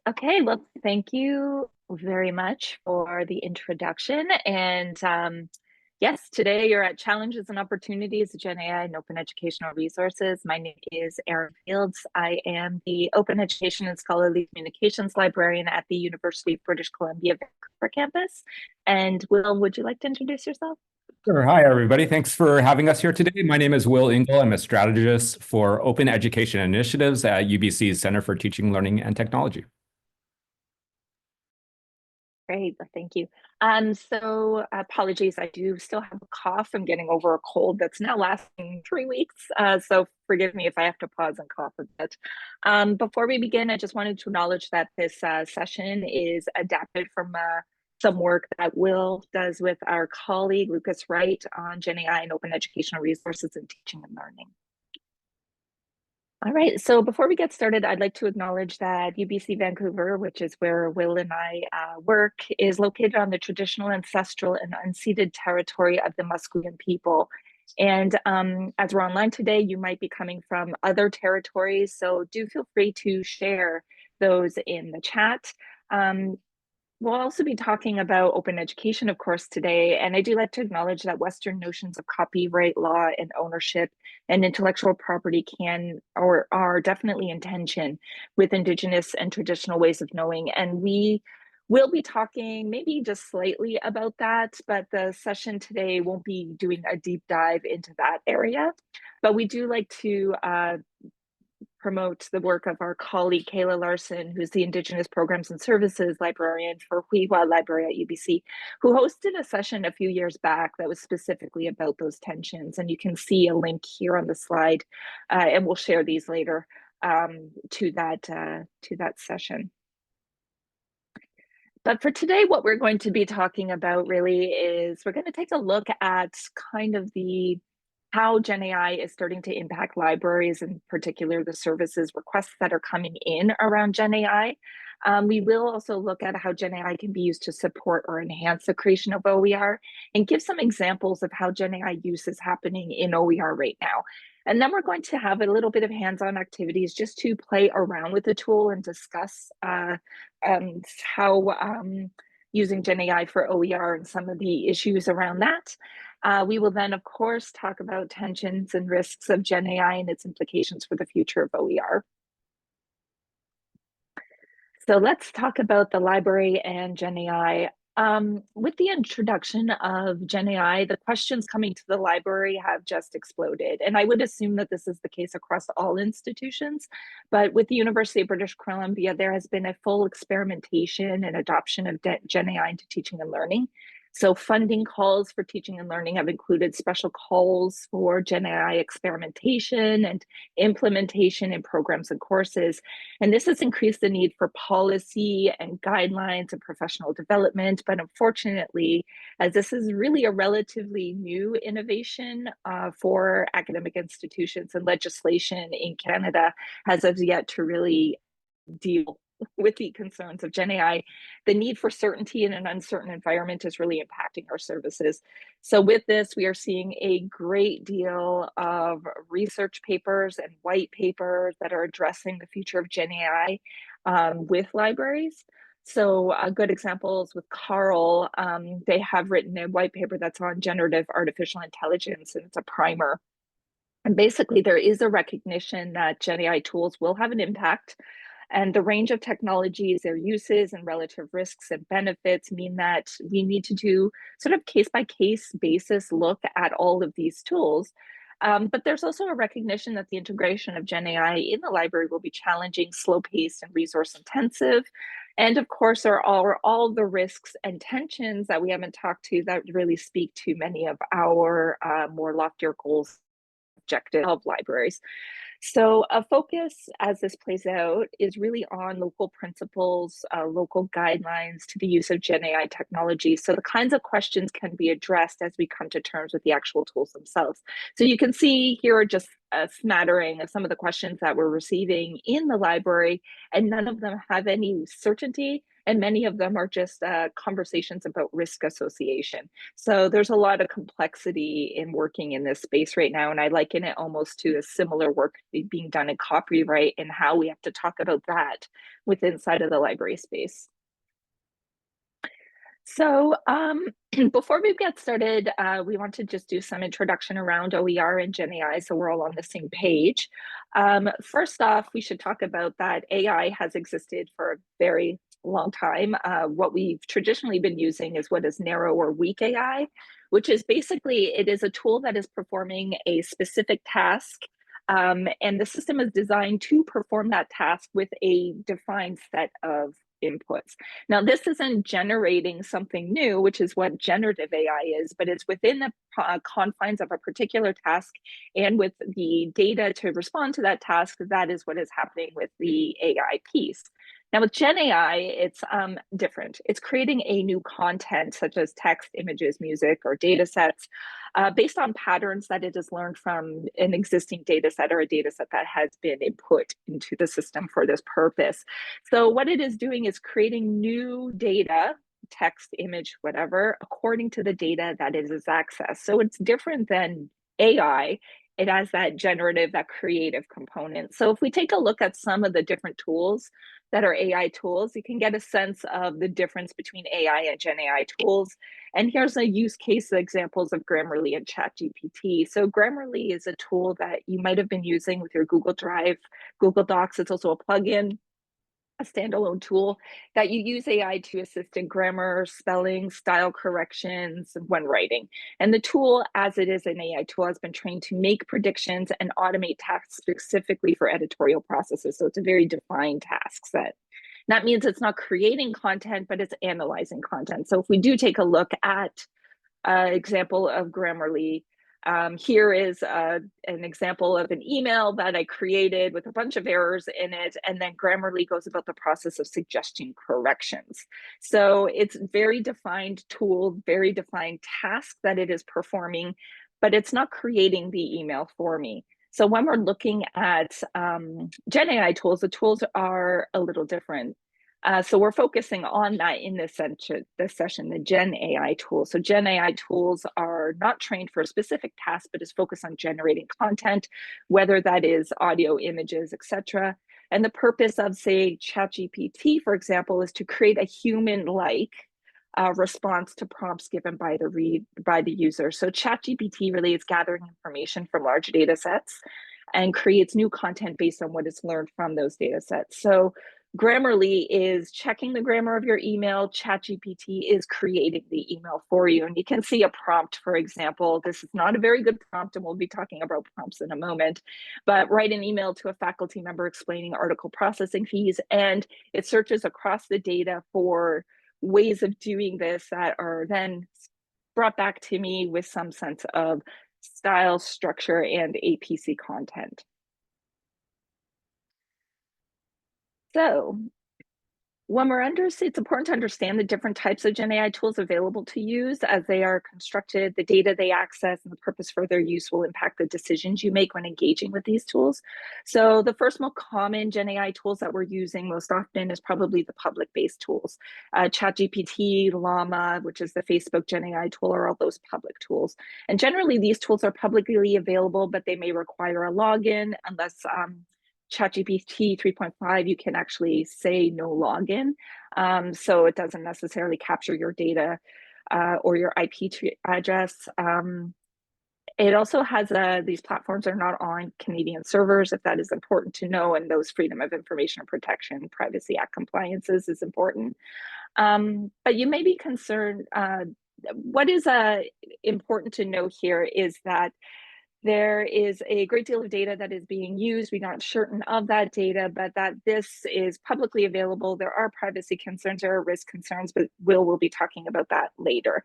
Okay, well, thank you very much for the introduction. And yes, today you're at Challenges and Opportunities, GenAI and Open Educational Resources. My name is Erin Fields. I am the Open Education and Scholarly Communications Librarian at the University of British Columbia, Vancouver campus. And Will, would you like to introduce yourself? Sure. Hi, everybody. Thanks for having us here today. My name is Will Engle. I'm a strategist for open education initiatives at UBC's Center for Teaching, Learning, and Technology. Great, thank you. So apologies, I do still have a cough. I'm getting over a cold that's now lasting 3 weeks. So forgive me if I have to pause and cough a bit. Before we begin, I just wanted to acknowledge that this session is adapted from some work that Will does with our colleague Lucas Wright on GenAI and open educational resources in teaching and learning. All right, so before we get started, I'd like to acknowledge that UBC Vancouver, which is where Will and I work, is located on the traditional, ancestral, and unceded territory of the Musqueam people. And as we're online today, you might be coming from other territories, so do feel free to share those in the chat. We'll also be talking about open education, of course, today. And I do like to acknowledge that Western notions of copyright law and ownership and intellectual property can or are definitely in tension with Indigenous and traditional ways of knowing. And we will be talking maybe just slightly about that, but the session today won't be doing a deep dive into that area. But we do like to promote the work of our colleague Kayla Larson, who's the Indigenous Programs and Services Librarian for Huiwa Library at UBC, who hosted a session a few years back that was specifically about those tensions. And you can see a link here on the slide, and we'll share these later to that session. But for today, what we're going to be talking about really is we're going to take a look at kind of how GenAI is starting to impact libraries, in particular the services requests that are coming in around GenAI. We will also look at how GenAI can be used to support or enhance the creation of OER and give some examples of how GenAI use is happening in OER right now. And then we're going to have a little bit of hands-on activities just to play around with the tool and discuss how using GenAI for OER and some of the issues around that. We will then, of course, talk about tensions and risks of GenAI and its implications for the future of OER. So let's talk about the library and GenAI. With the introduction of GenAI, the questions coming to the library have just exploded. And I would assume that this is the case across all institutions. But with the University of British Columbia, there has been a full experimentation and adoption of GenAI into teaching and learning. So funding calls for teaching and learning have included special calls for GenAI experimentation and implementation in programs and courses. And this has increased the need for policy and guidelines and professional development. But unfortunately, as this is really a relatively new innovation for academic institutions, and legislation in Canada has as yet to really deal with the concerns of GenAI, the need for certainty in an uncertain environment is really impacting our services. So with this, we are seeing a great deal of research papers and white papers that are addressing the future of GenAI with libraries. So good examples with Carl, they have written a white paper that's on generative artificial intelligence, and it's a primer. And basically, there is a recognition that GenAI tools will have an impact, and the range of technologies, their uses, and relative risks and benefits mean that we need to do sort of case-by-case basis look at all of these tools. But there's also a recognition that the integration of GenAI in the library will be challenging, slow-paced, and resource-intensive. And of course, there are all the risks and tensions that we haven't talked to that really speak to many of our more loftier goals, objective of libraries. So a focus as this plays out is really on local principles, local guidelines to the use of GenAI technology. So the kinds of questions can be addressed as we come to terms with the actual tools themselves. So you can see here are just a smattering of some of the questions that we're receiving in the library, and none of them have any certainty, and many of them are just conversations about risk association. So there's a lot of complexity in working in this space right now, and I liken it almost to a similar work being done in copyright and how we have to talk about that within inside of the library space. So before we get started, we want to just do some introduction around OER and GenAI so we're all on the same page. First off, we should talk about that AI has existed for a very long time. What we've traditionally been using is what is narrow or weak AI, which is basically, it is a tool that is performing a specific task, and the system is designed to perform that task with a defined set of inputs. Now, this isn't generating something new, which is what generative AI is, but it's within the confines of a particular task and with the data to respond to that task. That is what is happening with the AI piece. Now, with GenAI, it's different. It's creating a new content, such as text, images, music, or data sets, based on patterns that it has learned from an existing data set or a data set that has been input into the system for this purpose. So what it is doing is creating new data, text, image, whatever, according to the data that it has accessed. So it's different than AI. It has that generative, that creative component. So if we take a look at some of the different tools that are AI tools, you can get a sense of the difference between AI and Gen AI tools. And here's a use case examples of Grammarly and ChatGPT. So Grammarly is a tool that you might have been using with your Google Drive, Google Docs. It's also a plugin, a standalone tool that you use AI to assist in grammar, spelling, style corrections when writing. And the tool, as it is an AI tool, has been trained to make predictions and automate tasks specifically for editorial processes. So it's a very defined task set. That means it's not creating content, but it's analyzing content. So if we do take a look at an example of Grammarly, here is an example of an email that I created with a bunch of errors in it, and then Grammarly goes about the process of suggesting corrections. So it's very defined tool, very defined task that it is performing, but it's not creating the email for me. So when we're looking at Gen AI tools, the tools are a little different. So we're focusing on that in this session, the Gen AI tools. So Gen AI tools are not trained for a specific task, but is focused on generating content, whether that is audio, images, etc. And the purpose of, say, ChatGPT, for example, is to create a human-like response to prompts given by the user. So ChatGPT really is gathering information from large data sets and creates new content based on what it's learned from those data sets. So Grammarly is checking the grammar of your email. ChatGPT is creating the email for you. And you can see a prompt, for example. This is not a very good prompt, and we'll be talking about prompts in a moment. But write an email to a faculty member explaining article processing fees, and it searches across the data for ways of doing this that are then brought back to me with some sense of style, structure, and APC content. So when we're it's important to understand the different types of Gen AI tools available to use as they are constructed, the data they access, and the purpose for their use will impact the decisions you make when engaging with these tools. So the first most common Gen AI tools that we're using most often is probably the public-based tools. ChatGPT, Llama, which is the Facebook Gen AI tool, are all those public tools. And generally, these tools are publicly available, but they may require a login unless ChatGPT 3.5, you can actually say no login. So it doesn't necessarily capture your data or your IP address. It also has these platforms are not on Canadian servers, if that is important to know, and those Freedom of Information Protection, Privacy Act compliances is important. But you may be concerned, what is important to know here is that there is a great deal of data that is being used. We're not certain of that data, but that this is publicly available. There are privacy concerns, there are risk concerns, but we'll be talking about that later.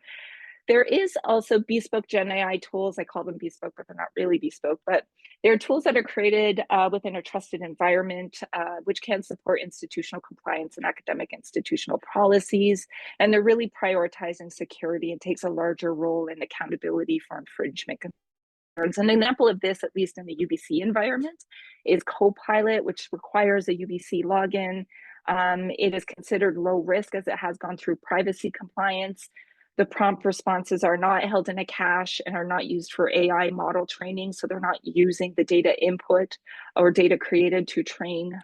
There is also bespoke Gen AI tools. I call them bespoke, but they're not really bespoke, but they're tools that are created within a trusted environment, which can support institutional compliance and academic institutional policies. And they're really prioritizing security and takes a larger role in accountability for infringement An example of this, at least in the UBC environment, is Copilot, which requires a UBC login. It is considered low risk as it has gone through privacy compliance. The prompt responses are not held in a cache and are not used for AI model training, so they're not using the data input or data created to train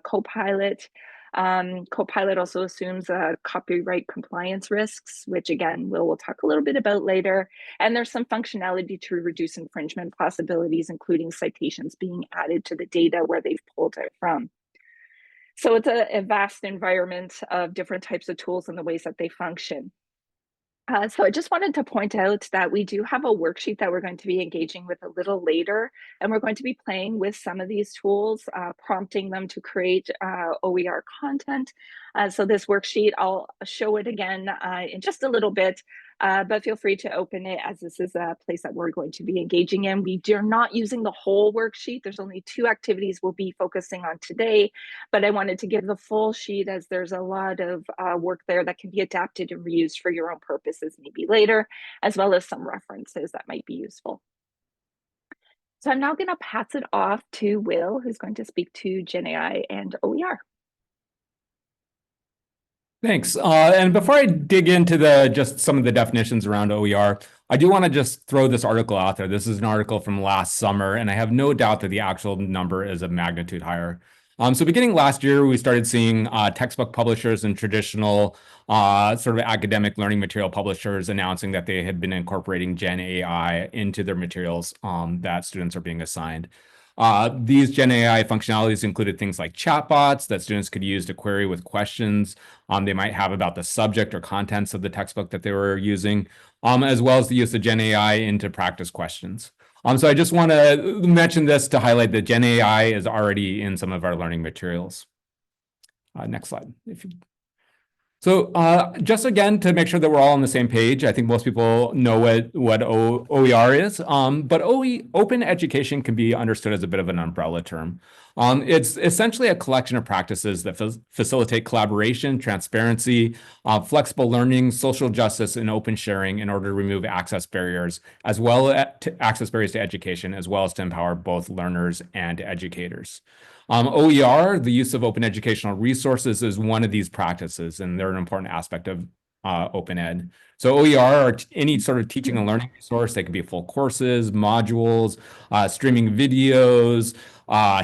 Copilot. Copilot also assumes copyright compliance risks, which again, we'll talk a little bit about later. And there's some functionality to reduce infringement possibilities, including citations being added to the data where they've pulled it from. So it's a vast environment of different types of tools and the ways that they function. So I just wanted to point out that we do have a worksheet that we're going to be engaging with a little later, and we're going to be playing with some of these tools, prompting them to create OER content. So this worksheet, I'll show it again in just a little bit, but feel free to open it as this is a place that we're going to be engaging in. We are not using the whole worksheet. There's only 2 activities we'll be focusing on today, but I wanted to give the full sheet as there's a lot of work there that can be adapted and reused for your own purposes maybe later, as well as some references that might be useful. So I'm now going to pass it off to Will, who's going to speak to GenAI and OER. Thanks. And before I dig into just some of the definitions around OER, I do want to just throw this article out there. This is an article from last summer, and I have no doubt that the actual number is a magnitude higher. So beginning last year, we started seeing textbook publishers and traditional sort of academic learning material publishers announcing that they had been incorporating Gen AI into their materials that students are being assigned. These Gen AI functionalities included things like chatbots that students could use to query with questions they might have about the subject or contents of the textbook that they were using, as well as the use of Gen AI into practice questions. So I just want to mention this to highlight that Gen AI is already in some of our learning materials. Next slide. So just again, to make sure that we're all on the same page, I think most people know what OER is, but open education can be understood as a bit of an umbrella term. It's essentially a collection of practices that facilitate collaboration, transparency, flexible learning, social justice, and open sharing in order to remove access barriers, as well as access barriers to education, as well as to empower both learners and educators. OER, the use of open educational resources, is one of these practices, and they're an important aspect of open ed. So OER are any sort of teaching and learning resource. They can be full courses, modules, streaming videos,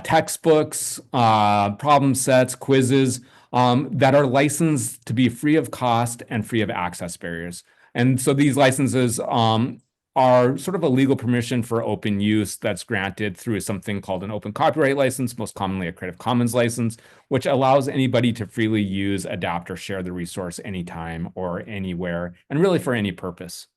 textbooks, problem sets, quizzes that are licensed to be free of cost and free of access barriers. And so these licenses are sort of a legal permission for open use that's granted through something called an open copyright license, most commonly a Creative Commons license, which allows anybody to freely use, adapt, or share the resource anytime or anywhere, and really for any purpose.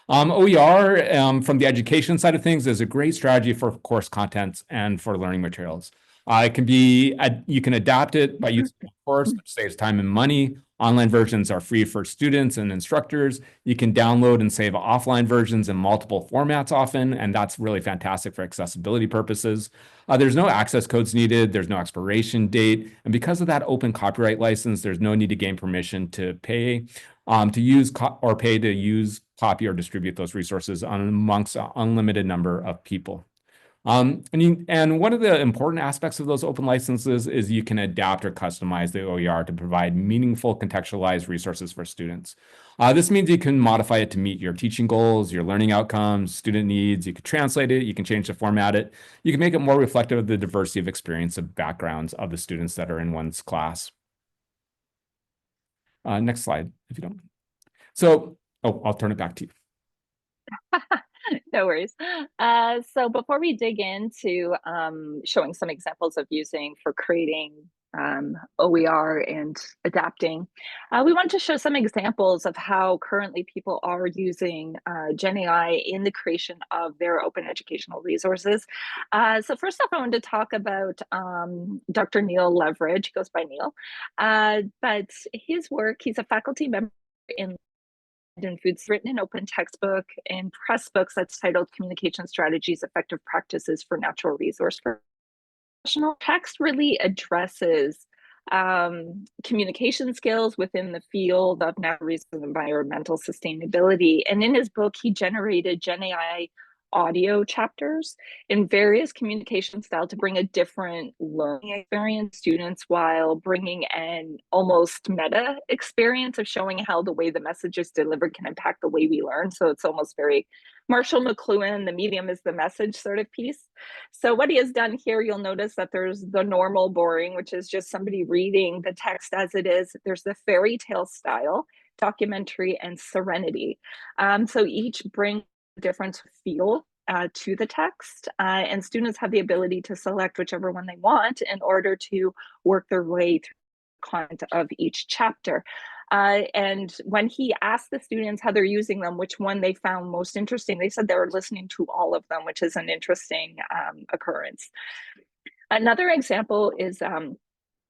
OER, from the education side of things, is a great strategy for course contents and for learning materials. It can be, you can adapt it by using a course, which saves time and money. Online versions are free for students and instructors. You can download and save offline versions in multiple formats often, and that's really fantastic for accessibility purposes. There's no access codes needed. There's no expiration date. And because of that open copyright license, there's no need to gain permission to pay to use or pay to use, copy, or distribute those resources amongst an unlimited number of people. And one of the important aspects of those open licenses is you can adapt or customize the OER to provide meaningful contextualized resources for students. This means you can modify it to meet your teaching goals, your learning outcomes, student needs. You can translate it, you can change the format it. You can make it more reflective of the diversity of experience of backgrounds of the students that are in one's class. Next slide, if you don't. So, I'll turn it back to you. No worries. So before we dig into showing some examples of using for creating OER and adapting, we want to show some examples of how currently people are using GenAI in the creation of their open educational resources. So first off, I wanted to talk about Dr. Neil Leverage. He goes by Neil, but his work, he's a faculty member in Foods, written an open textbook and press books that's titled Communication Strategies, Effective Practices for Natural Resource Professional. Text really addresses communication skills within the field of natural resources and environmental sustainability. And in his book, he generated GenAI audio chapters in various communication style to bring a different learning experience students while bringing an almost meta experience of showing how the way the message is delivered can impact the way we learn. So it's almost very Marshall McLuhan, the medium is the message sort of piece. So what he has done here, you'll notice that there's the normal boring, which is just somebody reading the text as it is. There's the fairy tale style, documentary, and serenity. So each bring different feel to the text, and students have the ability to select whichever one they want in order to work their way through the content of each chapter. And when he asked the students how they're using them, which one they found most interesting, they said they were listening to all of them, which is an interesting occurrence. Another example is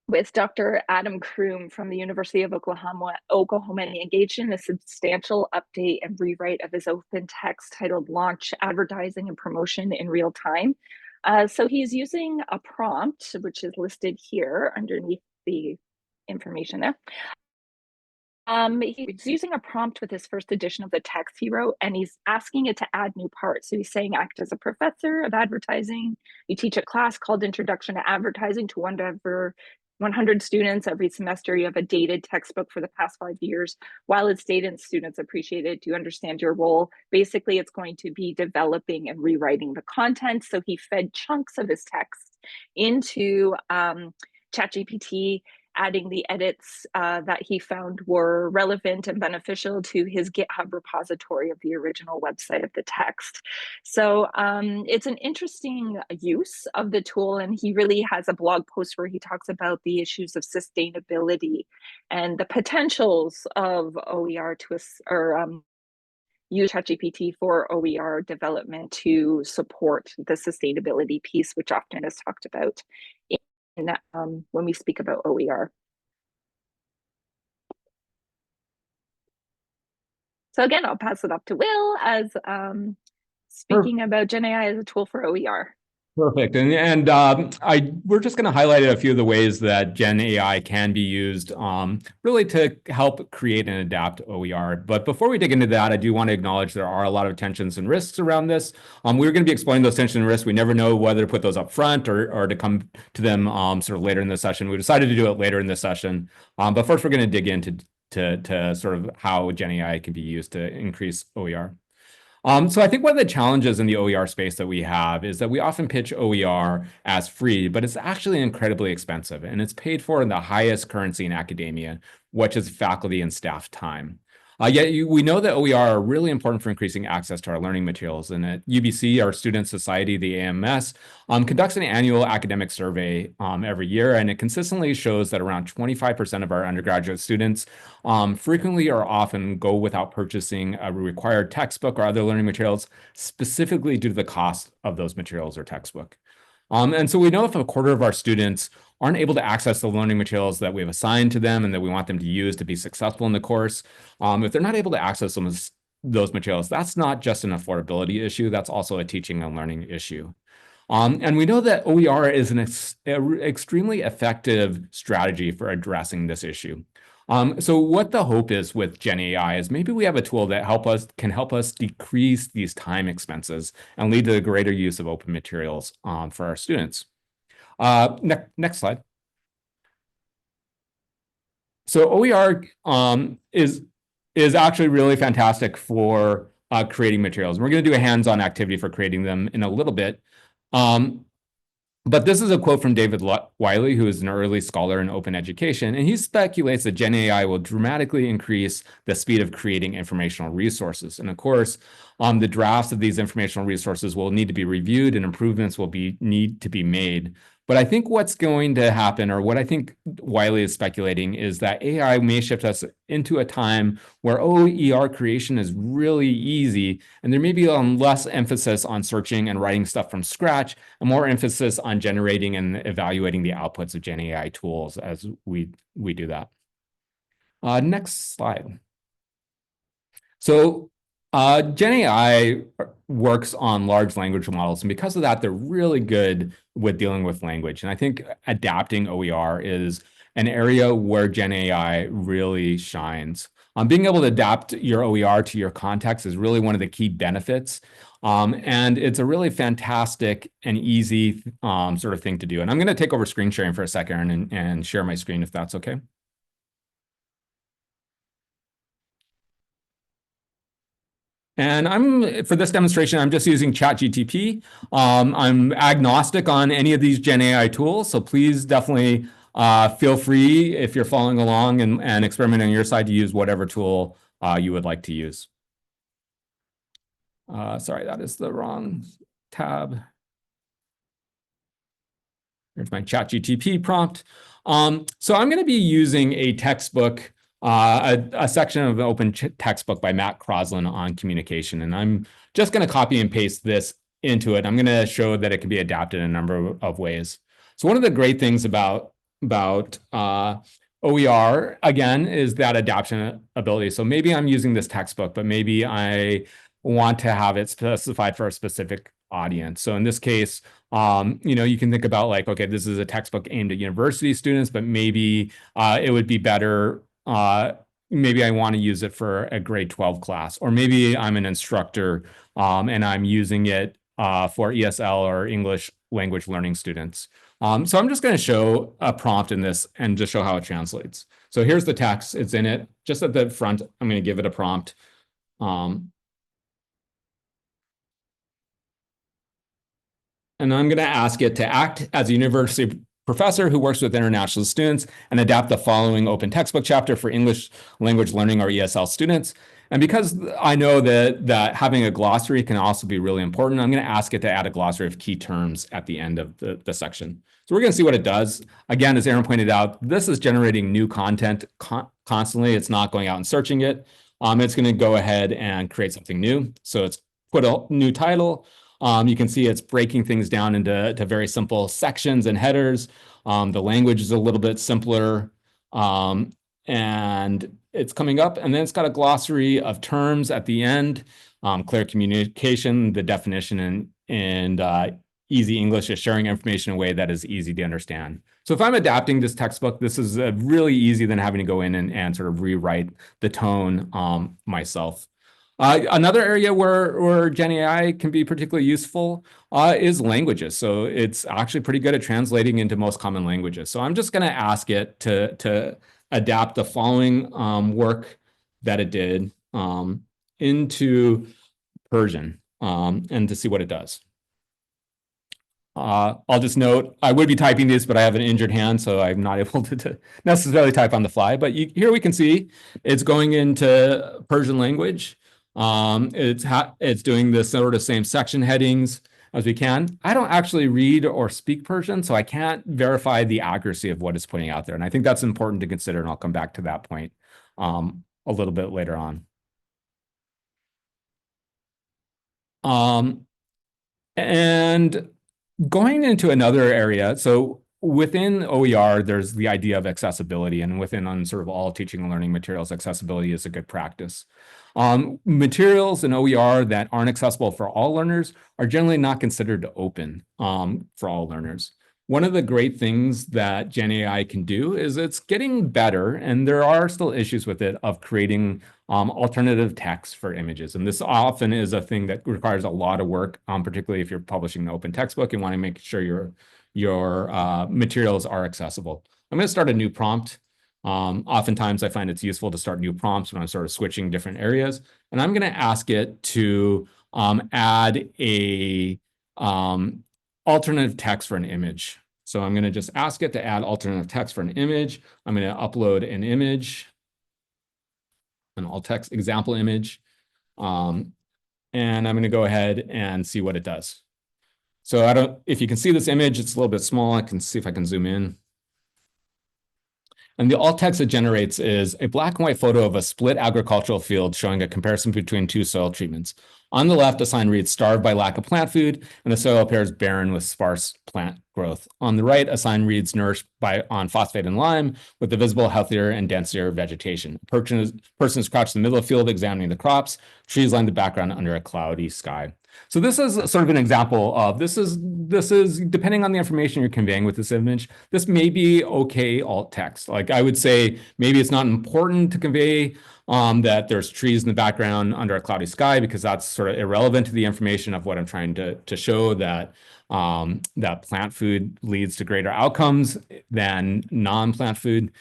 with Dr. Adam Kroom from the University of Oklahoma, and he engaged in a substantial update and rewrite of his open text titled Launch Advertising and Promotion in Real Time. So he's using a prompt, which is listed here underneath the information there. He's using a prompt with his first edition of the text he wrote, and he's asking it to add new parts. So he's saying, act as a professor of advertising. You teach a class called Introduction to Advertising to 100 students every semester. You have a dated textbook for the past 5 years. While it's dated, students appreciate it. Do you understand your role? Basically, it's going to be developing and rewriting the content. So he fed chunks of his text into ChatGPT, adding the edits that he found were relevant and beneficial to his GitHub repository of the original website of the text. So it's an interesting use of the tool, and he really has a blog post where he talks about the issues of sustainability and the potentials of OER to use ChatGPT for OER development to support the sustainability piece, which often is talked about when we speak about OER. So again, I'll pass it up to Will as speaking about GenAI as a tool for OER. Perfect. And we're just going to highlight a few of the ways that GenAI can be used really to help create and adapt OER. But before we dig into that, I do want to acknowledge there are a lot of tensions and risks around this. We're going to be exploring those tensions and risks. We never know whether to put those up front or to come to them sort of later in the session. We decided to do it later in the session. But first, we're going to dig into to sort of how GenAI can be used to increase OER. So I think one of the challenges in the OER space that we have is that we often pitch OER as free, but it's actually incredibly expensive, and it's paid for in the highest currency in academia, which is faculty and staff time. Yet we know that OER are really important for increasing access to our learning materials. And at UBC, our student society, the AMS, conducts an annual academic survey every year, and it consistently shows that around 25% of our undergraduate students frequently or often go without purchasing a required textbook or other learning materials, specifically due to the cost of those materials or textbook. And so we know if a quarter of our students aren't able to access the learning materials that we've assigned to them and that we want them to use to be successful in the course, if they're not able to access those materials, that's not just an affordability issue, that's also a teaching and learning issue. And we know that OER is an extremely effective strategy for addressing this issue. So what the hope is with GenAI is maybe we have a tool that can help us decrease these time expenses and lead to the greater use of open materials for our students. Next slide. So OER is actually really fantastic for creating materials. We're going to do a hands-on activity for creating them in a little bit. But this is a quote from David Wiley, who is an early scholar in open education, and he speculates that GenAI will dramatically increase the speed of creating informational resources. And of course, the drafts of these informational resources will need to be reviewed and improvements will need to be made. But I think what's going to happen, or what I think Wiley is speculating, is that AI may shift us into a time where OER creation is really easy, and there may be less emphasis on searching and writing stuff from scratch, and more emphasis on generating and evaluating the outputs of GenAI tools as we do that. Next slide. So GenAI works on large language models, and because of that, they're really good with dealing with language. And I think adapting OER is an area where GenAI really shines. Being able to adapt your OER to your context is really one of the key benefits. And it's a really fantastic and easy sort of thing to do. And I'm going to take over screen sharing for a second and share my screen if that's okay. And for this demonstration, I'm just using ChatGTP. I'm agnostic on any of these GenAI tools, so please definitely feel free if you're following along and experimenting on your side to use whatever tool you would like to use. Sorry, that is the wrong tab. Here's my ChatGTP prompt. So I'm going to be using a textbook, a section of the open textbook by Matt Crosland on communication. And I'm just going to copy and paste this into it. I'm going to show that it can be adapted in a number of ways. So one of the great things about OER, again, is that adaptation ability. So maybe I'm using this textbook, but maybe I want to have it specified for a specific audience. So in this case, you can think about like, okay, this is a textbook aimed at university students, but maybe it would be better. Maybe I want to use it for a grade 12 class, or maybe I'm an instructor and I'm using it for ESL or English language learning students. So I'm just going to show a prompt in this and just show how it translates. So here's the text. It's in it. Just at the front, I'm going to give it a prompt. And I'm going to ask it to act as a university professor who works with international students and adapt the following open textbook chapter for English language learning or ESL students. And because I know that having a glossary can also be really important, I'm going to ask it to add a glossary of key terms at the end of the section. So we're going to see what it does. Again, as Erin pointed out, this is generating new content constantly. It's not going out and searching it. It's going to go ahead and create something new. So it's put a new title. You can see it's breaking things down into very simple sections and headers. The language is a little bit simpler, and it's coming up. And then it's got a glossary of terms at the end, clear communication, the definition, and easy English is sharing information in a way that is easy to understand. So if I'm adapting this textbook, this is really easy than having to go in and sort of rewrite the tone myself. Another area where GenAI can be particularly useful is languages. So it's actually pretty good at translating into most common languages. So I'm just going to ask it to adapt the following work that it did into Persian and to see what it does. I'll just note, I would be typing this, but I have an injured hand, so I'm not able to necessarily type on the fly. But here we can see it's going into Persian language. It's doing the sort of same section headings as we can. I don't actually read or speak Persian, so I can't verify the accuracy of what it's putting out there. And I think that's important to consider, and I'll come back to that point a little bit later on. And going into another area, so within OER, there's the idea of accessibility, and within sort of all teaching and learning materials, accessibility is a good practice. Materials in OER that aren't accessible for all learners are generally not considered open for all learners. One of the great things that GenAI can do is it's getting better, and there are still issues with it, of creating alternative text for images. And this often is a thing that requires a lot of work, particularly if you're publishing an open textbook and want to make sure your materials are accessible. I'm going to start a new prompt. Oftentimes I find it's useful to start new prompts when I'm sort of switching different areas. And I'm going to ask it to add a alternative text for an image. So I'm going to just ask it to add alternative text for an image. I'm going to upload an image, an alt text example image. And I'm going to go ahead and see what it does. So if you can see this image, it's a little bit small. I can see if I can zoom in. And the alt text it generates is a black and white photo of a split agricultural field showing a comparison between two soil treatments. On the left, a sign reads, "Starved by lack of plant food," and the soil appears barren with sparse plant growth. On the right, a sign reads nourished on phosphate and lime with the visible, healthier, and denser vegetation. A person is crouched in the middle of the field examining the crops. Trees line the background under a cloudy sky. So this is sort of an example of this is depending on the information you're conveying with this image, this may be okay alt text. Like I would say maybe it's not important to convey that there's trees in the background under a cloudy sky because that's sort of irrelevant to the information of what I'm trying to show, that that plant food leads to greater outcomes than non-plant food.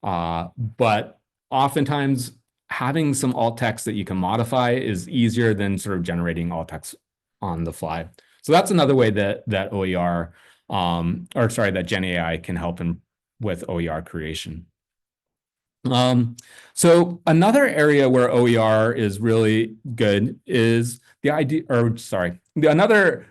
But oftentimes having some alt text that you can modify is easier than sort of generating alt text on the fly. So that's another way that OER, that GenAI can help with OER creation. So another area where OER is really good is another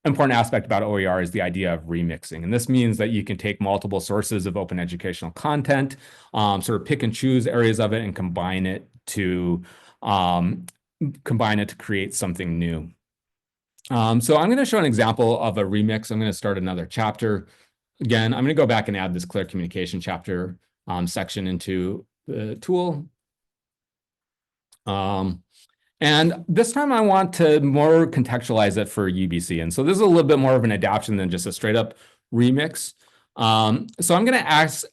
important aspect about OER is the idea of remixing. And this means that you can take multiple sources of open educational content, sort of pick and choose areas of it and combine it to create something new. So I'm going to show an example of a remix. I'm going to start another chapter. Again, I'm going to go back and add this clear communication chapter section into the tool. And this time I want to more contextualize it for UBC. And so this is a little bit more of an adaptation than just a straight up remix. So I'm going to ask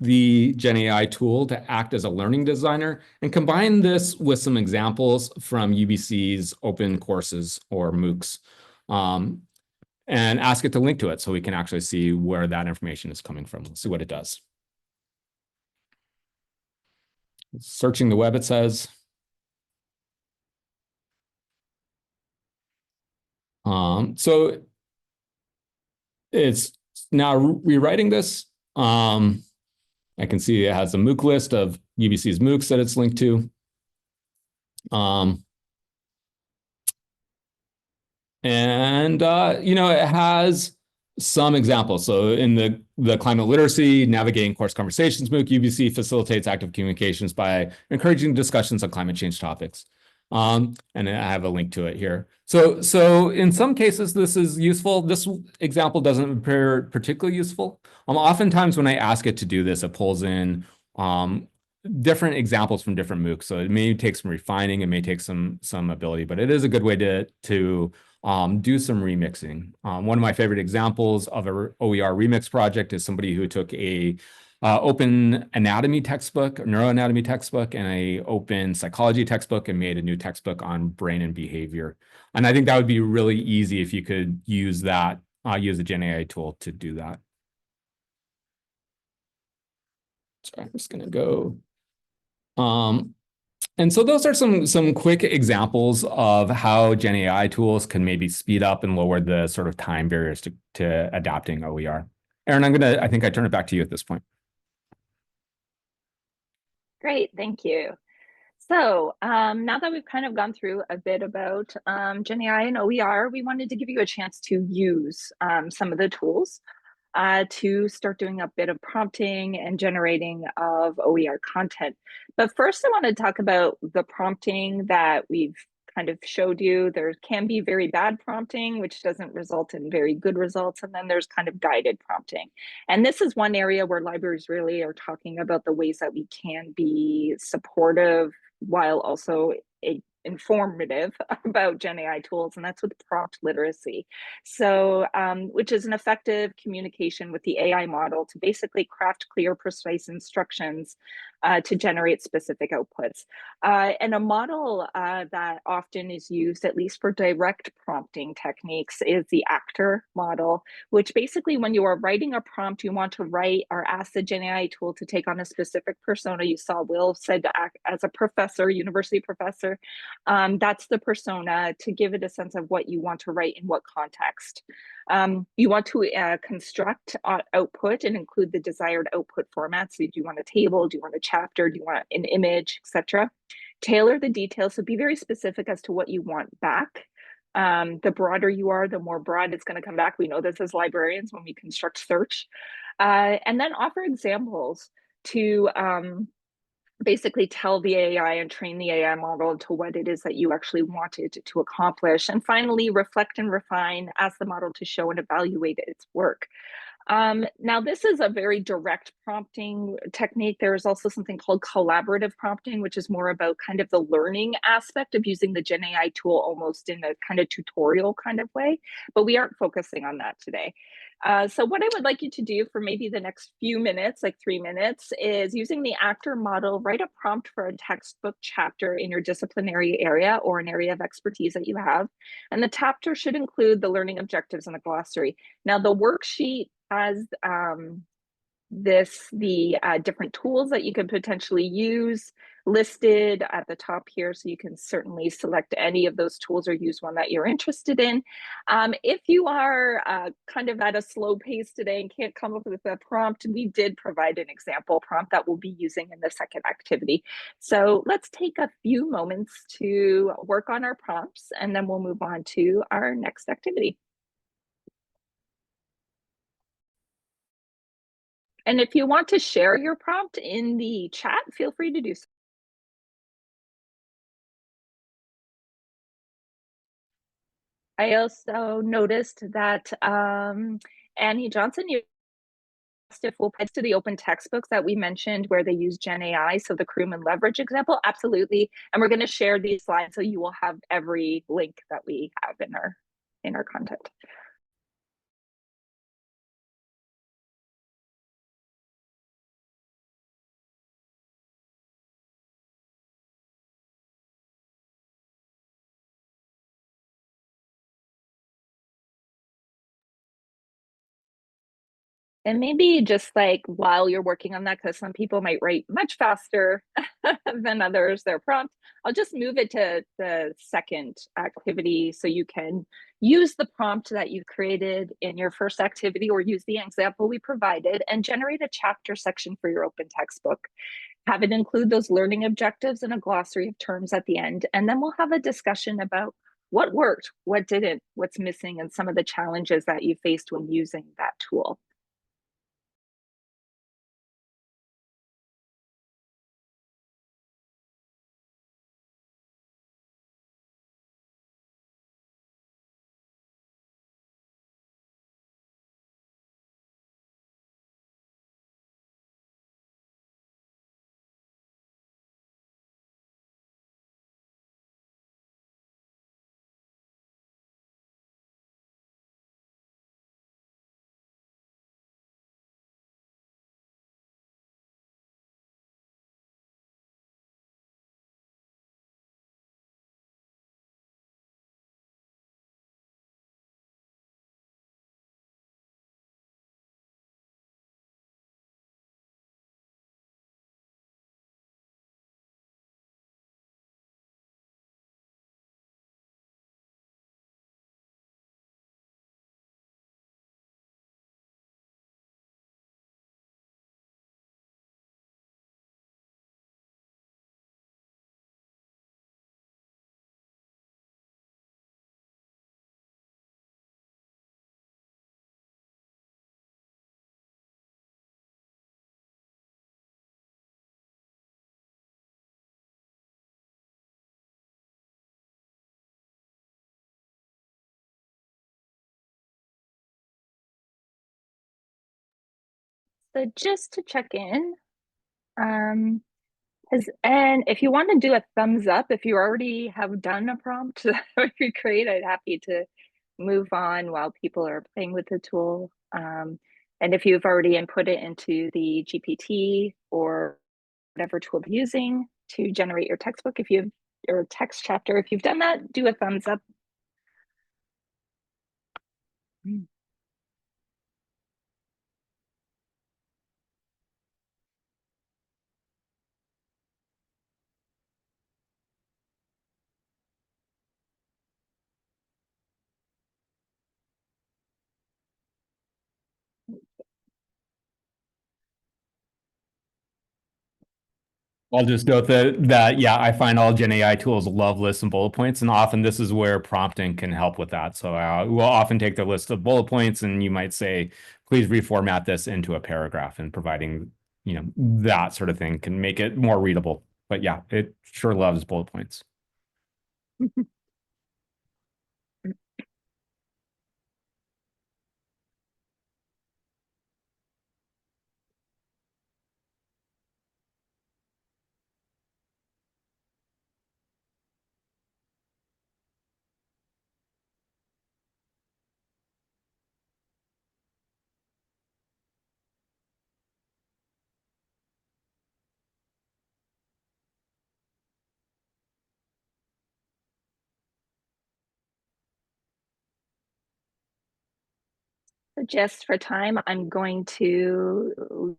the GenAI tool to act as a learning designer and combine this with some examples from UBC's open courses or MOOCs, and ask it to link to it so we can actually see where that information is coming from. Let's see what it does. Searching the web, it says. So it's now rewriting this. I can see it has a MOOC list of UBC's MOOCs that it's linked to. It has some examples. So in the climate literacy, navigating course conversations MOOC, UBC facilitates active communications by encouraging discussions on climate change topics. And I have a link to it here. So in some cases, this is useful. This example doesn't appear particularly useful. Oftentimes when I ask it to do this, it pulls in different examples from different MOOCs. So it may take some refining, it may take some ability, but it is a good way to do some remixing. One of my favorite examples of a OER remix project is somebody who took a open anatomy textbook, neuroanatomy textbook, and a open psychology textbook and made a new textbook on brain and behavior. And I think that would be really easy if you could use that, use a GenAI tool to do that. So I'm just gonna go. And so those are some quick examples of how GenAI tools can maybe speed up and lower the sort of time barriers to adapting OER. Erin, I think I turn it back to you at this point. Great, thank you. So now that we've kind of gone through a bit about GenAI and OER, we wanted to give you a chance to use some of the tools to start doing a bit of prompting and generating of OER content. But first, I want to talk about the prompting that we've kind of showed you. There can be very bad prompting, which doesn't result in very good results. And then there's kind of guided prompting. And this is one area where libraries really are talking about the ways that we can be supportive while also informative about GenAI tools, and that's with prompt literacy. So, which is an effective communication with the AI model to basically craft clear, precise instructions to generate specific outputs. And a model that often is used, at least for direct prompting techniques, is the actor model, which basically when you are writing a prompt, you want to write or ask the GenAI tool to take on a specific persona. You saw Will said to act as a professor, university professor. That's the persona, to give it a sense of what you want to write in what context. You want to construct output and include the desired output formats. So do you want a table? Do you want a chapter? Do you want an image, etc.? Tailor the details. So be very specific as to what you want back. The broader you are, the more broad it's going to come back. We know this as librarians when we construct search. And then offer examples to basically tell the AI and train the AI model to what it is that you actually wanted to accomplish. And finally, reflect and refine, ask the model to show and evaluate its work. Now, this is a very direct prompting technique. There's also something called collaborative prompting, which is more about kind of the learning aspect of using the GenAI tool almost in a kind of tutorial kind of way, but we aren't focusing on that today. So what I would like you to do for maybe the next few minutes, like 3 minutes, is using the actor model, write a prompt for a textbook chapter in your disciplinary area or an area of expertise that you have. And the chapter should include the learning objectives and the glossary. Now, the worksheet has the different tools that you can potentially use listed at the top here, so you can certainly select any of those tools or use one that you're interested in. If you are kind of at a slow pace today and can't come up with a prompt, we did provide an example prompt that we'll be using in the second activity. So let's take a few moments to work on our prompts, and then we'll move on to our next activity. And if you want to share your prompt in the chat, feel free to do so. I also noticed that Annie Johnson, you asked if we'll put to the open textbooks that we mentioned where they use GenAI, so the Crewman leverage example, absolutely. And we're going to share these slides so you will have every link that we have in our content. And maybe just like while you're working on that, because some people might write much faster than others, their prompt, I'll just move it to the second activity so you can use the prompt that you created in your first activity or use the example we provided and generate a chapter section for your open textbook. Have it include those learning objectives and a glossary of terms at the end. And then we'll have a discussion about what worked, what didn't, what's missing, and some of the challenges that you faced when using that tool. So just to check in, and if you want to do a thumbs up, if you already have done a prompt, that would be great. I'd happy to move on while people are playing with the tool. And if you've already input it into the GPT or whatever tool you're using to generate your textbook, if you've your text chapter, if you've done that, do a thumbs up. I'll just note that yeah, I find all Gen AI tools love lists and bullet points, and often this is where prompting can help with that. So we'll often take the list of bullet points, and you might say, please reformat this into a paragraph, and providing that sort of thing can make it more readable. But yeah, it sure loves bullet points. So just for time, I'm going to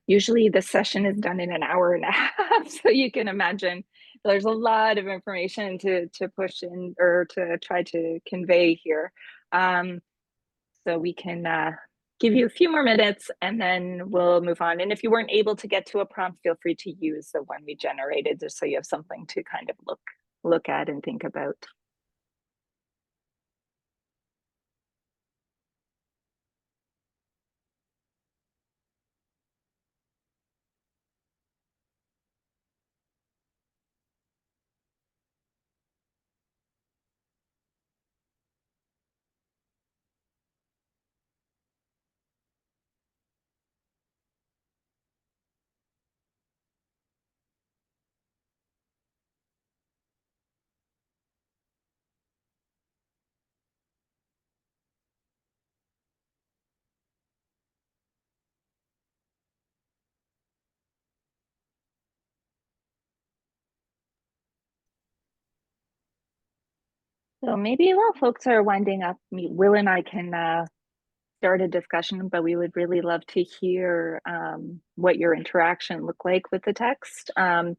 usually the session is done in an hour and a half, so you can imagine there's a lot of information to push in or to try to convey here. So we can give you a few more minutes and then we'll move on. And if you weren't able to get to a prompt, feel free to use the one we generated just so you have something to kind of look at and think about. So maybe while folks are winding up, Will and I can start a discussion, but we would really love to hear what your interaction looked like with the text. So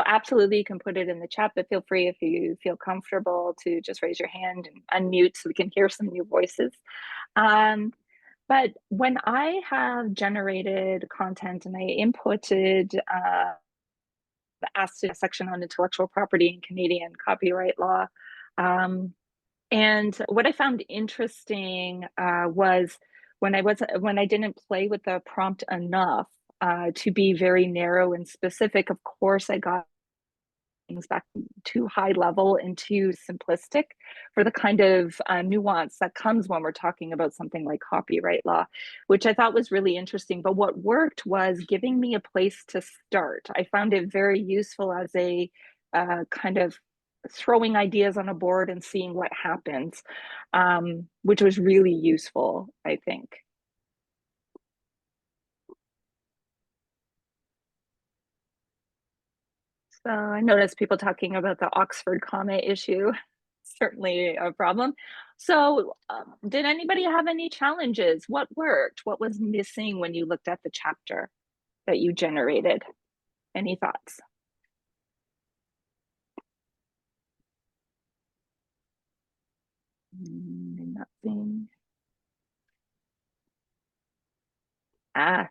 absolutely, you can put it in the chat, but feel free if you feel comfortable to just raise your hand and unmute so we can hear some new voices. But when I have generated content and I inputted asked a section on intellectual property and Canadian copyright law, and what I found interesting was when I didn't play with the prompt enough to be very narrow and specific. Of course, I got things back too high level and too simplistic for the kind of nuance that comes when we're talking about something like copyright law, which I thought was really interesting. But what worked was giving me a place to start. I found it very useful as a kind of throwing ideas on a board and seeing what happens, which was really useful, I think. So I noticed people talking about the Oxford comma issue. Certainly a problem. So did anybody have any challenges? What worked? What was missing when you looked at the chapter that you generated? Any thoughts? Nothing.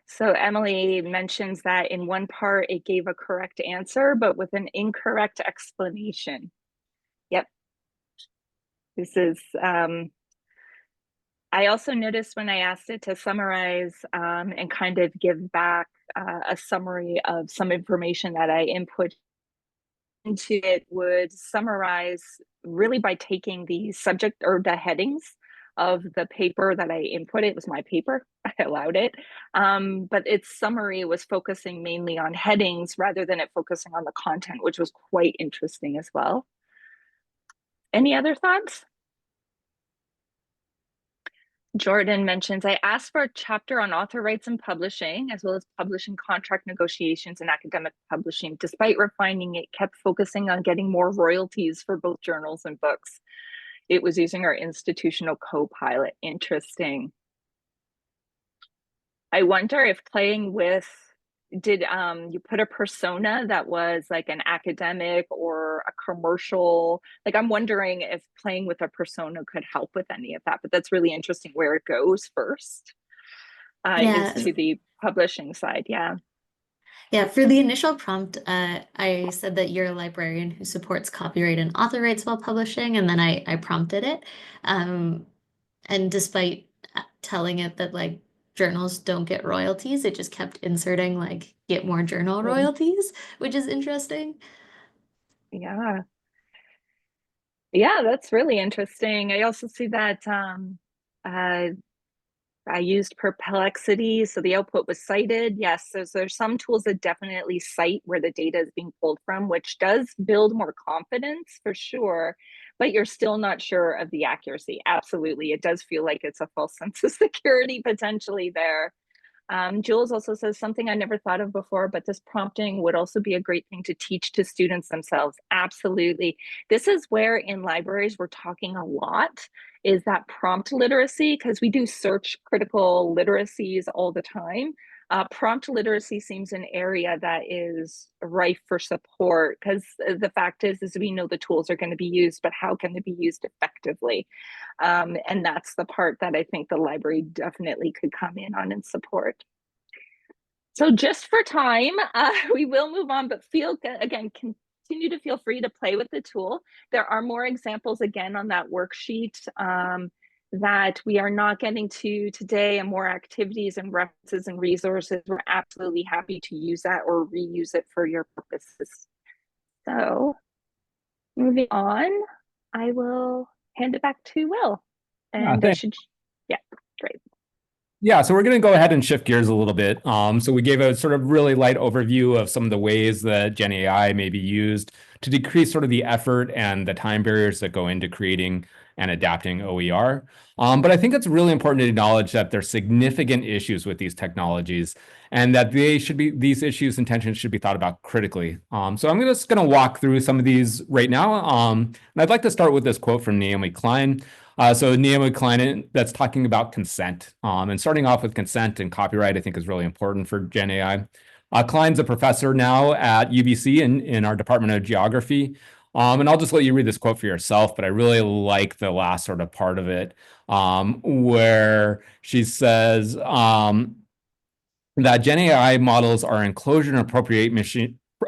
So Emily mentions that in one part it gave a correct answer, but with an incorrect explanation. Yep. This is, I also noticed when I asked it to summarize and kind of give back a summary of some information that I input into it would summarize really by taking the subject or the headings of the paper that I input. It was my paper, I allowed it. But its summary was focusing mainly on headings rather than it focusing on the content, which was quite interesting as well. Any other thoughts? Jordan mentions, I asked for a chapter on author rights and publishing, as well as publishing contract negotiations and academic publishing. Despite refining it, kept focusing on getting more royalties for both journals and books. It was using our institutional co-pilot. Interesting. I wonder if playing with, did you put a persona that was like an academic or a commercial? Like, I'm wondering if playing with a persona could help with any of that, but that's really interesting where it goes first is to the publishing side. Yeah. Yeah, for the initial prompt, I said that you're a librarian who supports copyright and author rights while publishing, and then I prompted it. And despite telling it that like journals don't get royalties. It just kept inserting like get more journal Mm. royalties, which is interesting. Yeah. Yeah, that's really interesting. I also see that uh, I used Perplexity, so the output was cited. Yes, so there's some tools that definitely cite where the data is being pulled from, which does build more confidence for sure, but you're still not sure of the accuracy. Absolutely, it does feel like it's a false sense of security potentially there. Jules also says something I never thought of before, but this prompting would also be a great thing to teach to students themselves. Absolutely. This is where in libraries we're talking a lot is that prompt literacy, because we do search critical literacies all the time. Prompt literacy seems an area that is rife for support because the fact is we know the tools are going to be used, but how can they be used effectively? And that's the part that I think the library definitely could come in on and support. So just for time, we will move on, but again, continue to feel free to play with the tool. There are more examples again on that worksheet that we are not getting to today, and more activities and references and resources. We're absolutely happy to use that or reuse it for your purposes. So moving on, I will hand it back to Will. And yeah, great. Yeah, so we're going to go ahead and shift gears a little bit. So we gave a sort of really light overview of some of the ways that GenAI may be used to decrease sort of the effort and the time barriers that go into creating and adapting OER. But I think it's really important to acknowledge that there's significant issues with these technologies and that these issues and tensions should be thought about critically. So I'm just going to walk through some of these right now. And I'd like to start with this quote from Naomi Klein. So Naomi Klein, that's talking about consent. And starting off with consent and copyright, I think is really important for GenAI. Klein's a professor now at UBC in our Department of Geography. And I'll just let you read this quote for yourself, but I really like the last sort of part of it, where she says that GenAI models are enclosure and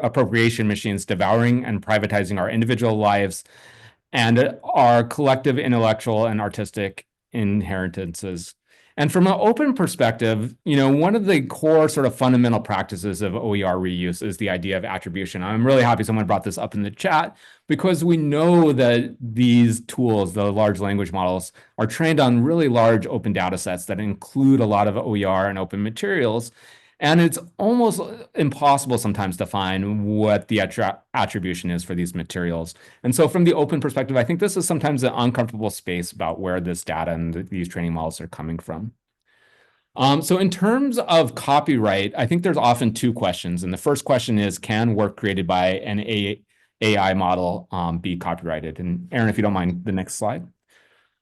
appropriation machines devouring and privatizing our individual lives and our collective intellectual and artistic inheritances. And from an open perspective, one of the core sort of fundamental practices of OER reuse is the idea of attribution. I'm really happy someone brought this up in the chat because we know that these tools, the large language models, are trained on really large open data sets that include a lot of OER and open materials. And it's almost impossible sometimes to find what the attribution is for these materials. And so from the open perspective, I think this is sometimes an uncomfortable space about where this data and these training models are coming from. So in terms of copyright, I think there's often two questions. And the first question is, can work created by an AI model be copyrighted? And Erin, if you don't mind, the next slide.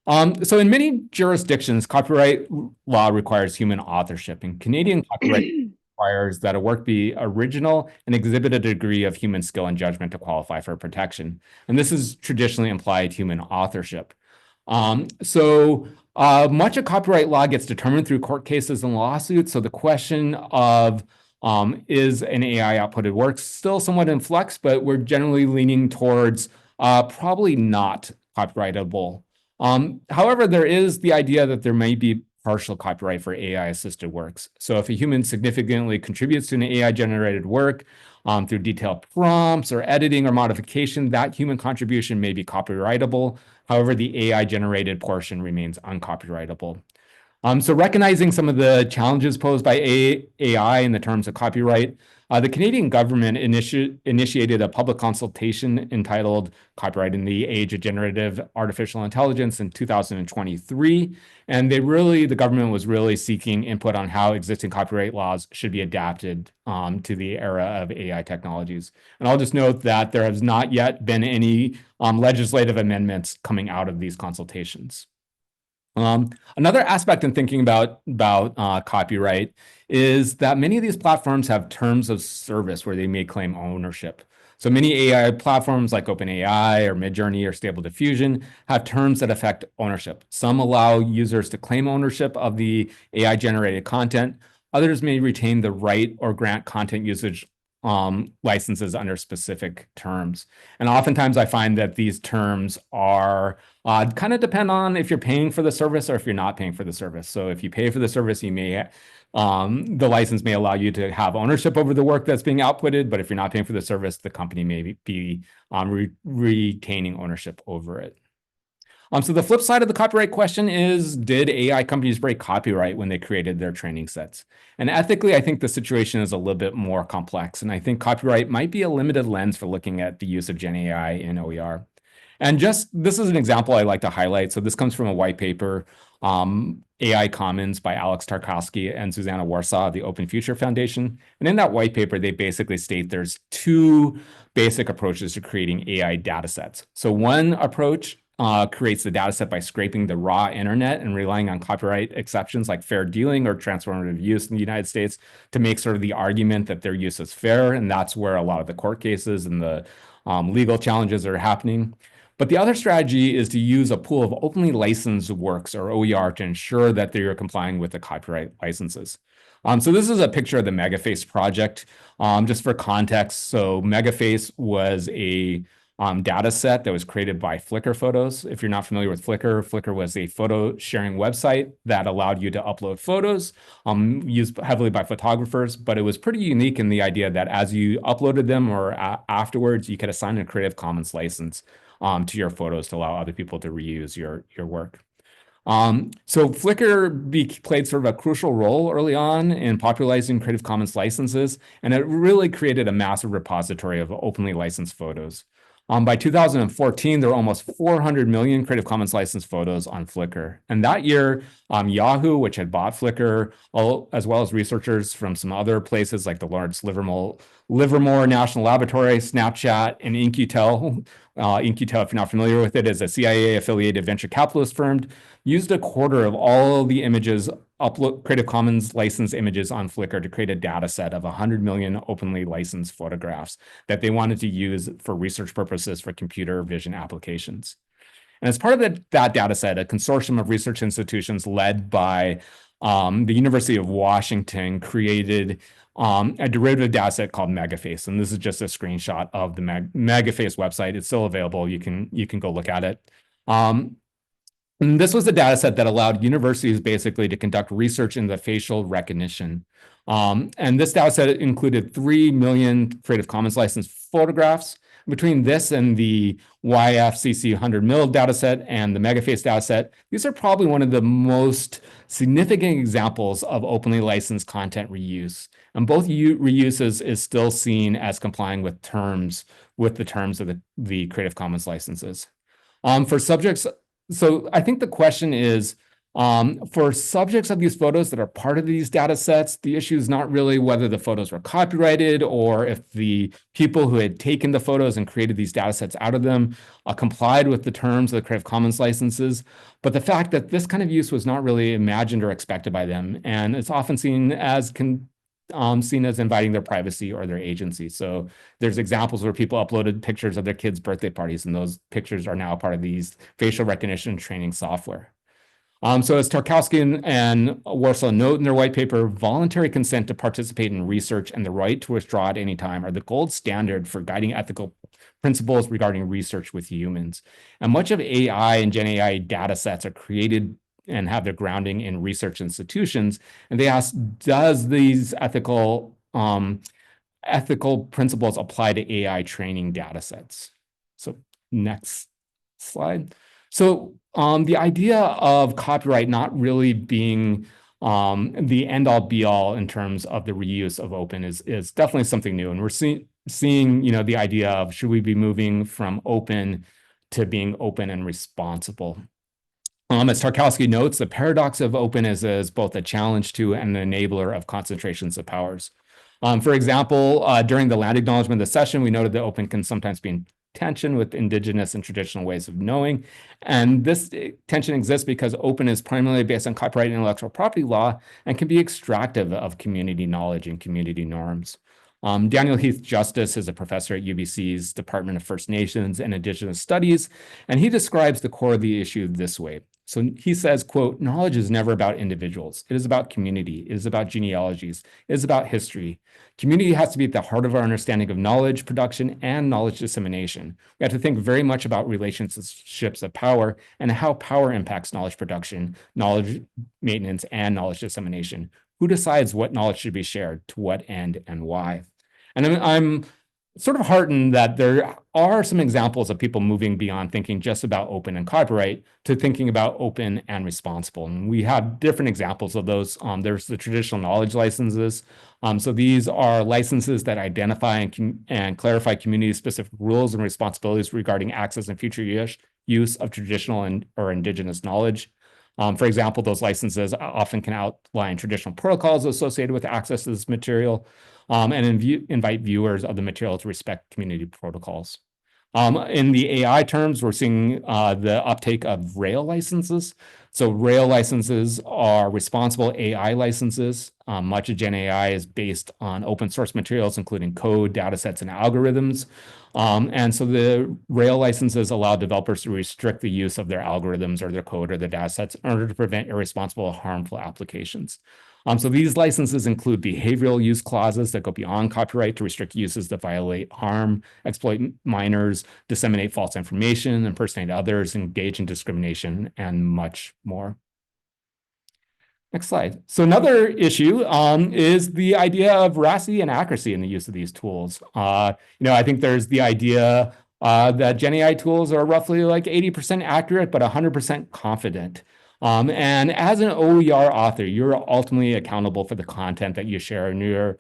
So in many jurisdictions, copyright law requires human authorship, and Canadian copyright requires that a work be original and exhibit a degree of human skill and judgment to qualify for protection. And this is traditionally implied human authorship. So much of copyright law gets determined through court cases and lawsuits. So the question of is an AI outputted work still somewhat in flux, but we're generally leaning towards probably not copyrightable. However, there is the idea that there may be partial copyright for AI-assisted works. So if a human significantly contributes to an AI-generated work through detailed prompts or editing or modification, that human contribution may be copyrightable. However, the AI-generated portion remains uncopyrightable. So recognizing some of the challenges posed by AI in the terms of copyright, the Canadian government initiated a public consultation entitled Copyright in the Age of Generative Artificial Intelligence in 2023. And the government was really seeking input on how existing copyright laws should be adapted to the era of AI technologies. And I'll just note that there has not yet been any legislative amendments coming out of these consultations. Another aspect in thinking about copyright is that many of these platforms have terms of service where they may claim ownership. So many AI platforms like OpenAI or Midjourney or Stable Diffusion have terms that affect ownership. Some allow users to claim ownership of the AI-generated content. Others may retain the right or grant content usage licenses under specific terms. And oftentimes I find that these terms are kind of depend on if you're paying for the service or if you're not paying for the service. So if you pay for the service, you may the license may allow you to have ownership over the work that's being outputted, but if you're not paying for the service, the company may be retaining ownership over it. So the flip side of the copyright question is, did AI companies break copyright when they created their training sets? And ethically, I think the situation is a little bit more complex, and I think copyright might be a limited lens for looking at the use of GenAI in OER. And just, this is an example I like to highlight. So this comes from a white paper, AI Commons by Alex Tarkowski and Susanna Warsaw of the Open Future Foundation. And in that white paper, they basically state there's two basic approaches to creating AI data sets. So one approach creates the data set by scraping the raw internet and relying on copyright exceptions like fair dealing or transformative use in the United States to make sort of the argument that their use is fair. And that's where a lot of the court cases and the legal challenges are happening. But the other strategy is to use a pool of openly licensed works or OER to ensure that they are complying with the copyright licenses. So this is a picture of the Megaface project. Just for context, so Megaface was a data set that was created by Flickr Photos. If you're not familiar with Flickr, Flickr was a photo sharing website that allowed you to upload photos, used heavily by photographers, but it was pretty unique in the idea that as you uploaded them or afterwards, you could assign a Creative Commons license to your photos to allow other people to reuse your work. So Flickr played sort of a crucial role early on in popularizing Creative Commons licenses, and it really created a massive repository of openly licensed photos. By 2014, there were almost 400 million Creative Commons licensed photos on Flickr. And that year, Yahoo, which had bought Flickr, as well as researchers from some other places like the Lawrence Livermore National Laboratory, Snapchat, and In-Q-Tel. In-Q-Tel, if you're not familiar with it, is a CIA-affiliated venture capitalist firm, used a quarter of all the images, Creative Commons licensed images on Flickr to create a data set of 100 million openly licensed photographs that they wanted to use for research purposes for computer vision applications. And as part of that data set, a consortium of research institutions led by the University of Washington created a derivative data set called Megaface. And this is just a screenshot of the Megaface website. It's still available. You can go look at it. And this was the data set that allowed universities basically to conduct research in the facial recognition. And this data set included 3 million Creative Commons licensed photographs. Between this and the YFCC 100 mil data set and the Megaface data set, these are probably one of the most significant examples of openly licensed content reuse. And both reuses is still seen as complying with the terms of the Creative Commons licenses. For subjects, so I think the question is, for subjects of these photos that are part of these data sets, the issue is not really whether the photos were copyrighted or if the people who had taken the photos and created these data sets out of them complied with the terms of the Creative Commons licenses, but the fact that this kind of use was not really imagined or expected by them. And it's often seen as inviting their privacy or their agency. So there's examples where people uploaded pictures of their kids' birthday parties, and those pictures are now part of these facial recognition training software. So as Tarkowski and Warsaw note in their white paper, voluntary consent to participate in research and the right to withdraw at any time are the gold standard for guiding ethical principles regarding research with humans. And much of AI and GenAI data sets are created and have their grounding in research institutions. And they ask, does these ethical principles apply to AI training data sets? So next slide. So the idea of copyright not really being the end-all be-all in terms of the reuse of open is definitely something new. And we're seeing the idea of, should we be moving from open to being open and responsible? As Tarkowski notes, the paradox of open is both a challenge to and an enabler of concentrations of powers. For example, during the land acknowledgement of the session, we noted that open can sometimes be in tension with indigenous and traditional ways of knowing. And this tension exists because open is primarily based on copyright and intellectual property law and can be extractive of community knowledge and community norms. Daniel Heath Justice is a professor at UBC's Department of First Nations and Indigenous Studies, and he describes the core of the issue this way. So he says, quote, knowledge is never about individuals. It is about community. It is about genealogies. It is about history. Community has to be at the heart of our understanding of knowledge production and knowledge dissemination. We have to think very much about relationships of power and how power impacts knowledge production, knowledge maintenance, and knowledge dissemination. Who decides what knowledge should be shared, to what end, and why? And I'm sort of heartened that there are some examples of people moving beyond thinking just about open and copyright to thinking about open and responsible. And we have different examples of those. There's the traditional knowledge licenses. So these are licenses that identify and clarify community-specific rules and responsibilities regarding access and future use of traditional or indigenous knowledge. For example, those licenses often can outline traditional protocols associated with access to this material, and invite viewers of the material to respect community protocols. In the AI terms, we're seeing the uptake of rail licenses. So rail licenses are responsible AI licenses. Much of GenAI is based on open source materials, including code, data sets, and algorithms. And so the rail licenses allow developers to restrict the use of their algorithms or their code or their data sets in order to prevent irresponsible or harmful applications. So these licenses include behavioral use clauses that go beyond copyright to restrict uses that violate, harm, exploit minors, disseminate false information, impersonate others, engage in discrimination, and much more. Next slide. So another issue is the idea of veracity and accuracy in the use of these tools. I think there's the idea that GenAI tools are roughly like 80% accurate, but 100% confident. And as an OER author, you're ultimately accountable for the content that you share in your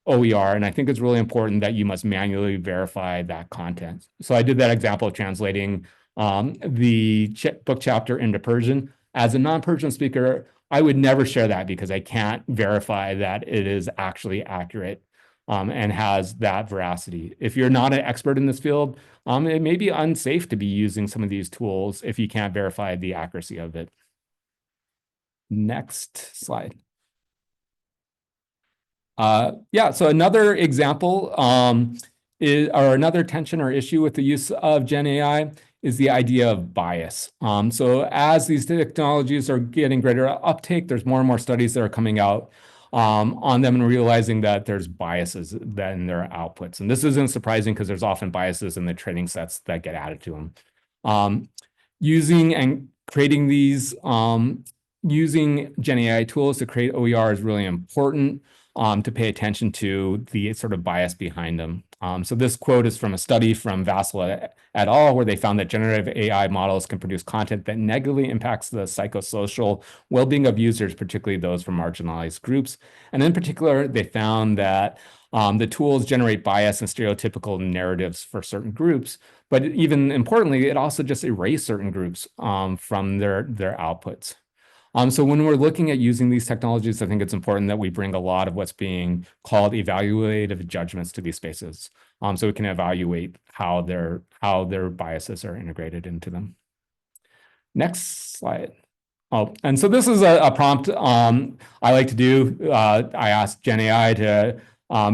OER. And I think it's really important that you must manually verify that content. So I did that example of translating the book chapter into Persian. As a non-Persian speaker, I would never share that because I can't verify that it is actually accurate and has that veracity. If you're not an expert in this field, it may be unsafe to be using some of these tools if you can't verify the accuracy of it. Next slide. So another example or another tension or issue with the use of GenAI is the idea of bias. So as these technologies are getting greater uptake, there's more and more studies that are coming out on them and realizing that there's biases in their outputs. And this isn't surprising because there's often biases in the training sets that get added to them. Using and creating these using GenAI tools to create OER is really important to pay attention to the sort of bias behind them. So this quote is from a study from Vassal et al., where they found that generative AI models can produce content that negatively impacts the psychosocial well-being of users, particularly those from marginalized groups. And in particular, they found that the tools generate bias and stereotypical narratives for certain groups. But even importantly, it also just erases certain groups from their outputs. So when we're looking at using these technologies, I think it's important that we bring a lot of what's being called evaluative judgments to these spaces, so we can evaluate how their biases are integrated into them. Next slide. Oh, and so this is a prompt I like to do. I asked GenAI to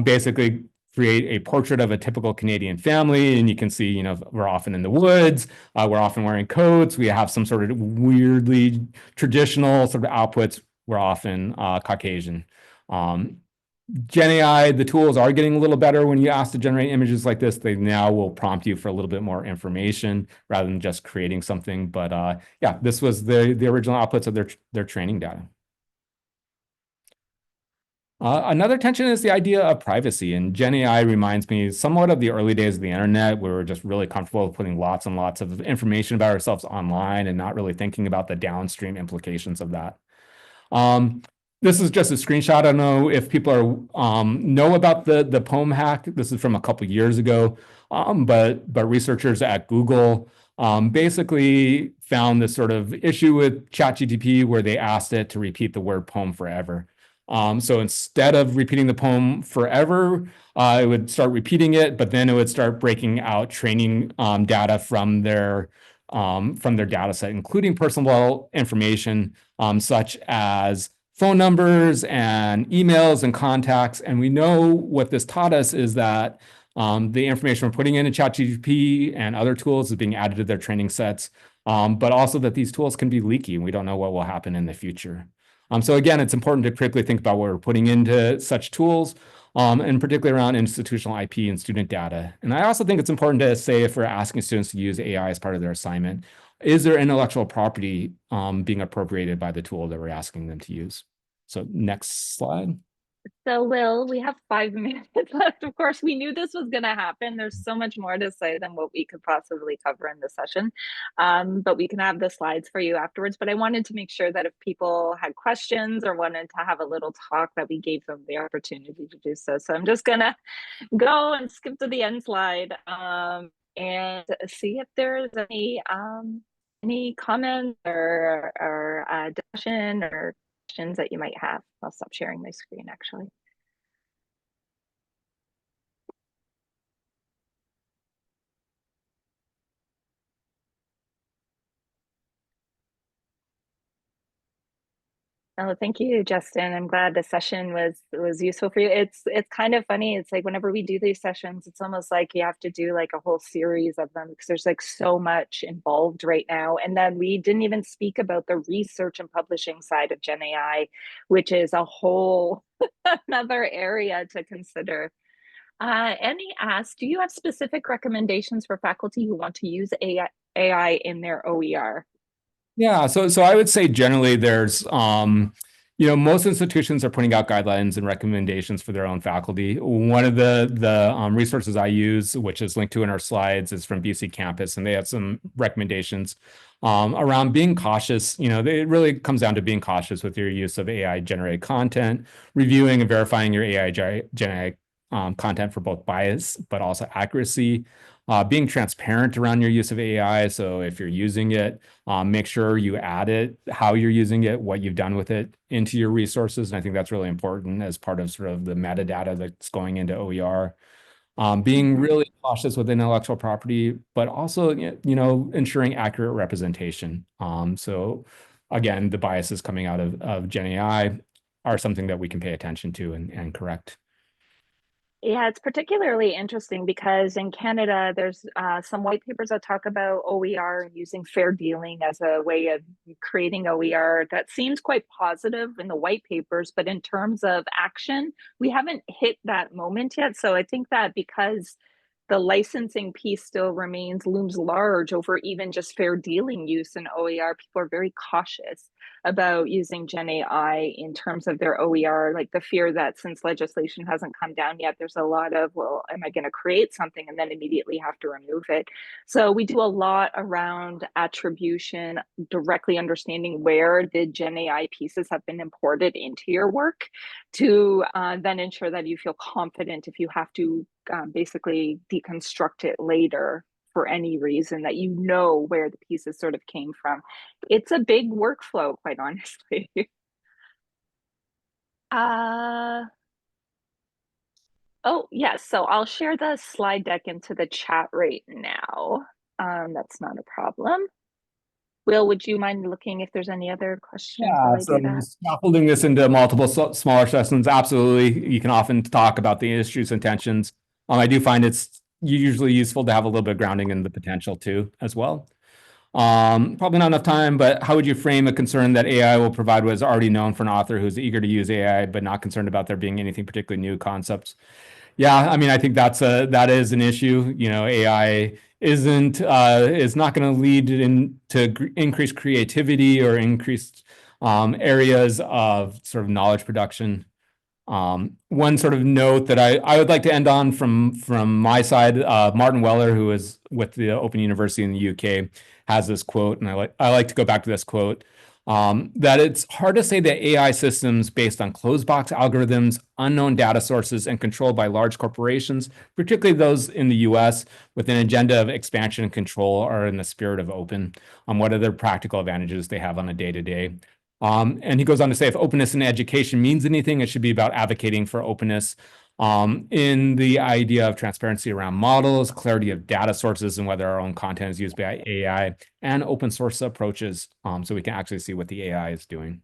basically create a portrait of a typical Canadian family. And you can see, we're often in the woods. We're often wearing coats. We have some sort of weirdly traditional sort of outputs. We're often Caucasian. GenAI, the tools are getting a little better when you ask to generate images like this. They now will prompt you for a little bit more information rather than just creating something. But yeah, this was the original outputs of their training data. Another tension is the idea of privacy, and GenAI reminds me somewhat of the early days of the internet, where we're just really comfortable with putting lots and lots of information about ourselves online and not really thinking about the downstream implications of that. This is just a screenshot. I don't know if people know about the poem hack. This is from a couple years ago, but researchers at Google basically found this sort of issue with ChatGPT where they asked it to repeat the word poem forever. So instead of repeating the poem forever, it would start repeating it, but then it would start breaking out training data from their data set, including personal information such as phone numbers and emails and contacts. And we know what this taught us is that the information we're putting into ChatGPT and other tools is being added to their training sets but also that these tools can be leaky and we don't know what will happen in the future. So again, it's important to critically think about what we're putting into such tools, and particularly around institutional IP and student data. And I also think it's important to say, if we're asking students to use AI as part of their assignment, is there intellectual property being appropriated by the tool that we're asking them to use? So next slide. So, Will, we have 5 minutes left. Of course, we knew this was going to happen. There's so much more to say than what we could possibly cover in this session. But we can have the slides for you afterwards. But I wanted to make sure that if people had questions or wanted to have a little talk, that we gave them the opportunity to do so. So I'm just going to go and skip to the end slide and see if there's any comments or discussion or questions that you might have. I'll stop sharing my screen actually. Oh, thank you, Justin. I'm glad the session was useful for you. It's kind of funny. It's like whenever we do these sessions, it's almost like you have to do like a whole series of them because there's like so much involved right now. And then we didn't even speak about the research and publishing side of GenAI, which is a whole another area to consider. Annie asked, do you have specific recommendations for faculty who want to use AI in their OER? Yeah, so I would say generally there's most institutions are putting out guidelines and recommendations for their own faculty. One of the resources I use, which is linked to in our slides, is from BC Campus, and they have some recommendations around being cautious. It really comes down to being cautious with your use of AI generated content, reviewing and verifying your AI generated content for both bias but also accuracy. Being transparent around your use of AI. So if you're using it, make sure you add it, how you're using it, what you've done with it into your resources. And I think that's really important as part of sort of the metadata that's going into OER. Being really cautious with intellectual property, but also, ensuring accurate representation. So again, the biases coming out of GenAI are something that we can pay attention to and correct. Yeah, it's particularly interesting because in Canada, there's some white papers that talk about OER and using fair dealing as a way of creating OER that seems quite positive in the white papers, but in terms of action, we haven't hit that moment yet. So I think that because the licensing piece still looms large over even just fair dealing use in OER, people are very cautious about using GenAI in terms of their OER, like the fear that since legislation hasn't come down yet, there's a lot of, well, am I going to create something and then immediately have to remove it? So we do a lot around attribution, directly understanding where the GenAI pieces have been imported into your work to then ensure that you feel confident if you have to basically deconstruct it later for any reason, that you know where the pieces sort of came from. It's a big workflow, quite honestly. Oh, yes. So I'll share the slide deck into the chat right now. That's not a problem. Will, would you mind looking if there's any other questions while I So do that? scaffolding this into multiple smaller sessions, absolutely. You can often talk about the industry's intentions. I do find it's usually useful to have a little bit of grounding in the potential too, as well. Probably not enough time, but how would you frame a concern that AI will provide what is already known for an author who's eager to use AI, but not concerned about there being anything particularly new concepts? Yeah, I mean, I think that is an issue. AI is not going to lead to increased creativity or increased areas of sort of knowledge production. One sort of note that I would like to end on from my side, Martin Weller, who is with the Open University in the UK, has this quote, and I like to go back to this quote, that it's hard to say that AI systems based on closed box algorithms, unknown data sources, and controlled by large corporations, particularly those in the US, with an agenda of expansion and control, are in the spirit of open. What are the practical advantages they have on a day-to-day? And he goes on to say, if openness in education means anything, it should be about advocating for openness in the idea of transparency around models, clarity of data sources, and whether our own content is used by AI, and open source approaches so we can actually see what the AI is doing.